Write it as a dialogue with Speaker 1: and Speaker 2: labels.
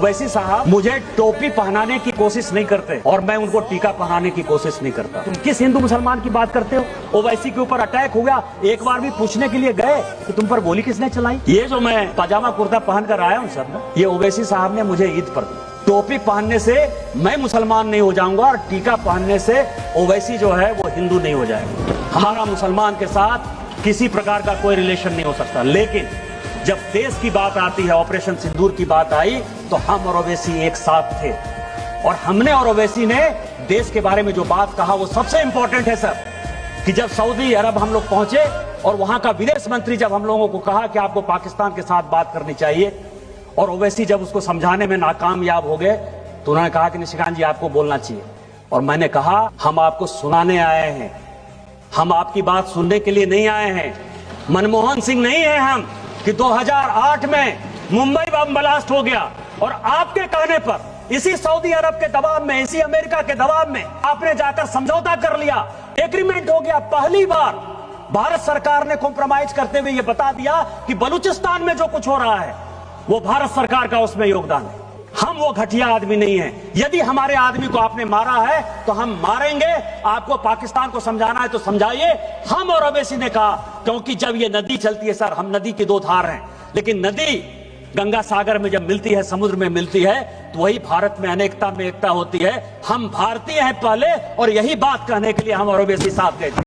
Speaker 1: ओवैसी साहब मुझे टोपी पहनाने की कोशिश नहीं करते और मैं उनको टीका पहनाने की कोशिश नहीं करता। तुम किस हिंदू मुसलमान की बात करते हो? ओवैसी के ऊपर अटैक हो गया, एक बार भी पूछने के लिए गए कि तुम पर गोली किसने चलाई? ये जो मैं पजामा कुर्ता पहन कर आया हूँ सर ना, ये ओवैसी साहब ने मुझे ईद पर दी। टोपी पहनने से मैं मुसलमान नहीं हो जाऊंगा और टीका पहनने से ओवैसी जो है वो हिंदू नहीं हो जाएगा। हमारा मुसलमान के साथ किसी प्रकार का कोई रिलेशन नहीं हो सकता, लेकिन जब देश की बात आती है, ऑपरेशन सिंदूर की बात आई, तो हम और ओवैसी एक साथ थे और हमने और ओवैसी ने देश के बारे में जो बात कहा वो सबसे इंपॉर्टेंट है सर। कि जब सऊदी अरब हम लोग पहुंचे और वहां का विदेश मंत्री जब हम लोगों को कहा कि आपको पाकिस्तान के साथ बात करनी चाहिए और ओवैसी जब उसको समझाने में नाकामयाब हो गए तो उन्होंने कहा कि निशिकांत जी आपको बोलना चाहिए। और मैंने कहा हम आपको सुनाने आए हैं, हम आपकी बात सुनने के लिए नहीं आए हैं। मनमोहन सिंह नहीं है हम कि 2008 में मुंबई बम ब्लास्ट हो गया और आपके कहने पर इसी सऊदी अरब के दबाव में, इसी अमेरिका के दबाव में आपने जाकर समझौता कर लिया, एग्रीमेंट हो गया। पहली बार भारत सरकार ने कॉम्प्रोमाइज करते हुए यह बता दिया कि बलूचिस्तान में जो कुछ हो रहा है वो भारत सरकार का उसमें योगदान है। हम वो घटिया आदमी नहीं है। यदि हमारे आदमी को आपने मारा है तो हम मारेंगे। आपको पाकिस्तान को समझाना है तो समझाइए। हम और ओवैसी ने कहा, क्योंकि जब ये नदी चलती है सर, हम नदी की दो धार हैं, लेकिन नदी गंगा सागर में जब मिलती है, समुद्र में मिलती है, तो वही भारत में अनेकता में एकता होती है। हम भारतीय हैं पहले, और यही बात कहने के लिए हम और ओवैसी साथ गए थे।